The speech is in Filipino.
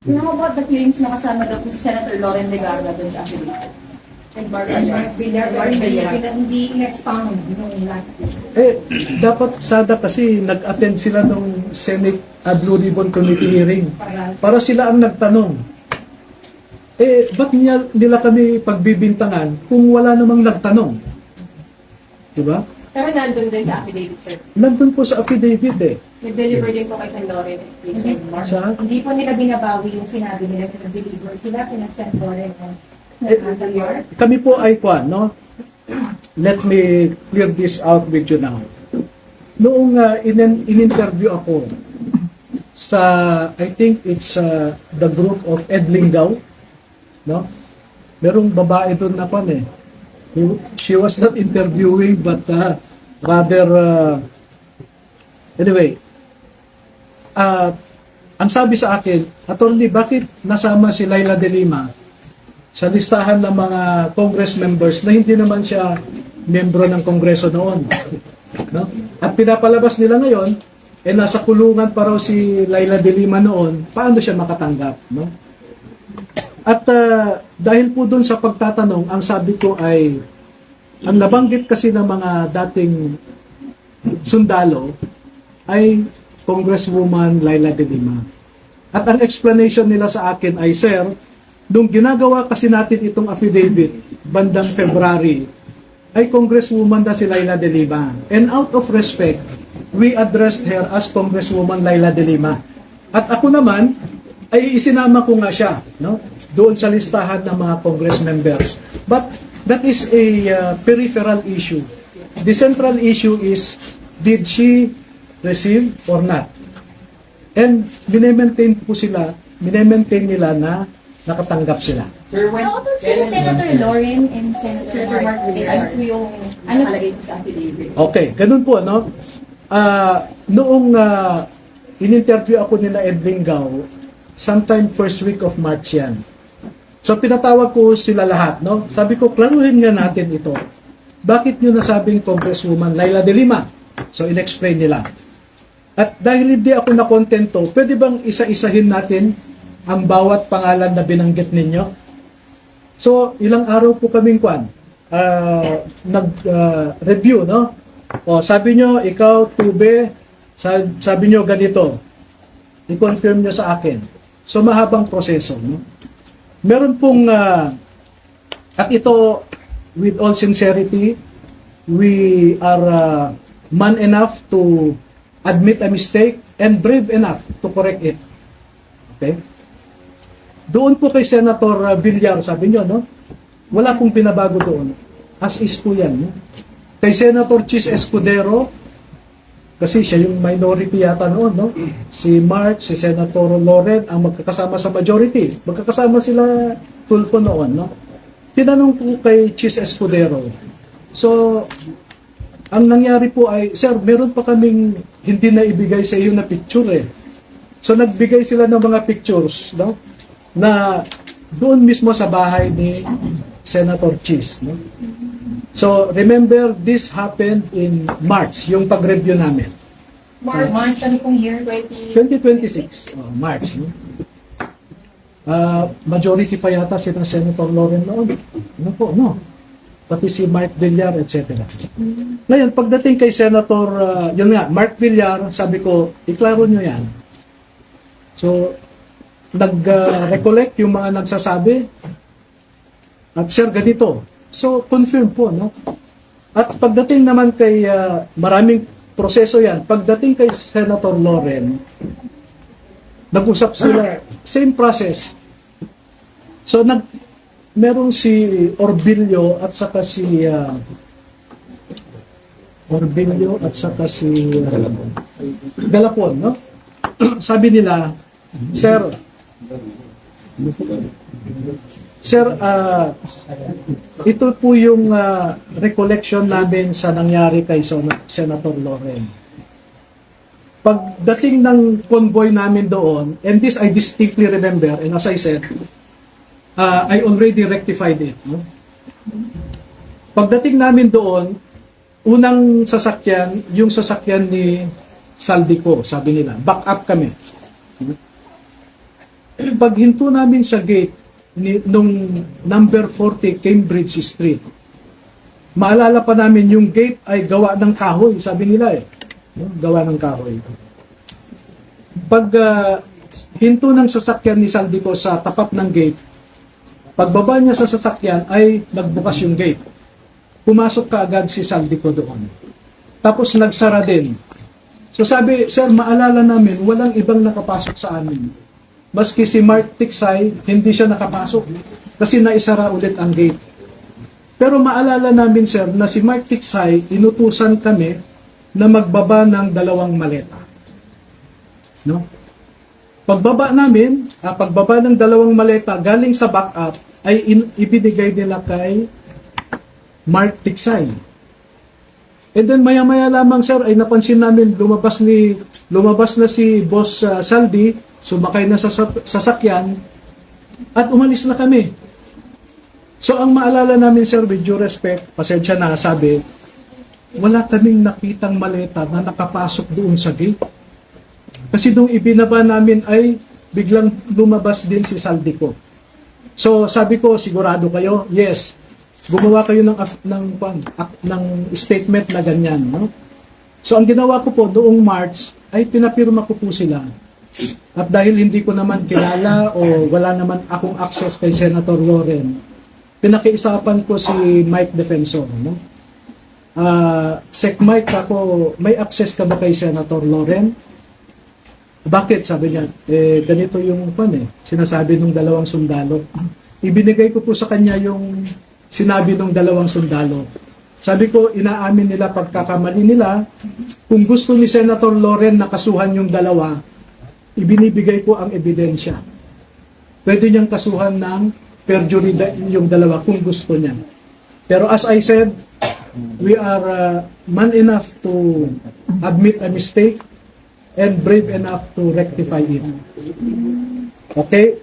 How about the hearings na kasama daw po si Senator Loren Legarda doon sa affidavit? And Barbara Villar, hindi expound nung last week. Dapat sada kasi nag-attend sila ng Senate Blue Ribbon Committee hearing para sila ang nagtanong. Ba't nila kami pagbibintangan kung wala namang nagtanong? Diba? Pero nandun din sa affidavit, sir. Nandun po sa affidavit Nag-deliver din po kay Sen. Loren at kay Sen. Mark. Hindi po nila binabawi yung sinabi nila na nag-deliver sila kina Sen. Loren Kami po ay kwan, no? Let me clear this out with you now. Noong in-interview ako sa, I think it's the group of Ed Lingaw, no? Merong babae doon na kwan She was not interviewing but rather anyway, ang sabi sa akin, Attorney, bakit nasama si Laila de Lima sa listahan ng mga Congress members na hindi naman siya membro ng Kongreso noon? No? At pinapalabas nila ngayon, nasa kulungan pa raw si Laila de Lima noon, paano siya makatanggap? No? At dahil po dun sa pagtatanong, ang sabi ko ay, ang nabanggit kasi ng mga dating sundalo ay Congresswoman Laila de Lima. At ang explanation nila sa akin ay, Sir, nung ginagawa kasi natin itong affidavit bandang February, ay Congresswoman na si Laila de Lima. And out of respect, we addressed her as Congresswoman Laila de Lima. At ako naman, ay isinama ko nga siya, no? Doon sa listahan ng mga Congress members. But that is a peripheral issue. The central issue is, did she receive or not? And minemaintain nila na nakatanggap sila. Sir, how about sila Senator Loren and Senator Mark Villar? Ano yung nakalagay po sa affidavit? Okay, ganun po, no? Noong in-interview ako nila Ed Lingaw, sometime first week of March yan. So pinatawag ko sila lahat, no? Sabi ko, klaruhin nga natin ito. Bakit nyo nasabing Congresswoman Laila de Lima? So in-explain nila. At dahil hindi ako nakontento, pwede bang isa-isahin natin ang bawat pangalan na binanggit ninyo? So ilang araw po kaming nag-review, no? O sabi nyo, ikaw, Tube, sabi nyo ganito. I-confirm nyo sa akin. So mahabang proseso, no? Meron pong, at ito, with all sincerity, we are man enough to admit a mistake and brave enough to correct it. Okay? Doon po kay Senator Villar, sabi nyo, no? Wala pong pinabago doon. As is po yan. No? Kay Senator Chis Escudero, kasi siya yung minority yata noon, no? Si Mark, si Senator Loren ang magkakasama sa majority. Magkakasama sila Tulfo noon, no? Tinanong po kay Chis Escudero. So, ang nangyari po ay, Sir, meron pa kaming hindi na ibigay sa iyo na picture So, nagbigay sila ng mga pictures, no? Na doon mismo sa bahay ni Senator Chis, no? So, remember, this happened in March, yung pag-review namin. March, ano pong year? 2026. March. No? Majority pa yata si Senator Loren noon. Ano po, no? Pati si Mark Villar, etc. Ngayon, pagdating kay Senator, yun nga, Mark Villar, sabi ko, iklaro nyo yan. So, nag-recollect yung mga nagsasabi. At sir, ganito. So, confirm po, no? At pagdating naman kay, maraming proseso yan, pagdating kay Senator Loren, nag-usap sila, same process. So, merong si Orbilio at saka si, Galapon, no? Sabi nila, Sir, ito po yung recollection namin sa nangyari kay Senator Loren. Pagdating ng convoy namin doon, and this I distinctly remember, and as I said, I already rectified it. No? Pagdating namin doon, unang sasakyan, yung sasakyan ni Saldico, sabi nila, back up kami. pag hinto namin sa gate nung number 40 Cambridge Street, maalala pa namin yung gate ay gawa ng kahoy, sabi nila gawa ng kahoy. Pag hinto ng sasakyan ni Saldico sa tapat ng gate, pagbaba niya sa sasakyan ay nagbukas yung gate. Pumasok kaagad si Saldico doon. Tapos nagsara din. So sabi, sir, maalala namin, walang ibang nakapasok sa amin. Maski si Mark Tiksay, hindi siya nakapasok kasi naisara ulit ang gate. Pero maalala namin, sir, na si Mark Tiksay, inutusan kami na magbaba ng 2 maleta. No? Pagbaba ng 2 maleta galing sa backup ay ibinigay nila kay Mark Tiksay. And then maya-maya lamang, sir, ay napansin namin lumabas na si Boss Saldi, sumakay na sa sasakyan at umalis na kami. So ang maalala namin, sir, with due respect, pasensya na, sabi, wala kaming nakitang maleta na nakapasok doon sa gate. Kasi nung ibinaba namin ay biglang lumabas din si Saldico. So sabi ko, sigurado kayo? Yes. Gumawa kayo ng statement na ganyan. No? So ang ginawa ko po noong March ay pinapirma ko po sila. At dahil hindi ko naman kilala o wala naman akong access kay Senator Loren, pinakiusapan ko si Mike Defensor. No? Sec Mike, ako, may access ka ba kay Senator Loren? Bakit? Sabi niya, ganito yung sinasabi ng 2 sundalo. Ibinigay ko po sa kanya yung sinabi ng 2 sundalo. Sabi ko, inaamin nila pagkakamali nila. Kung gusto ni Senator Loren na kasuhan yung 2, ibinibigay ko ang ebidensya. Pwede niyang kasuhan ng perjury yung 2 kung gusto niya. Pero as I said, we are man enough to admit a mistake and brave enough to rectify it. Okay?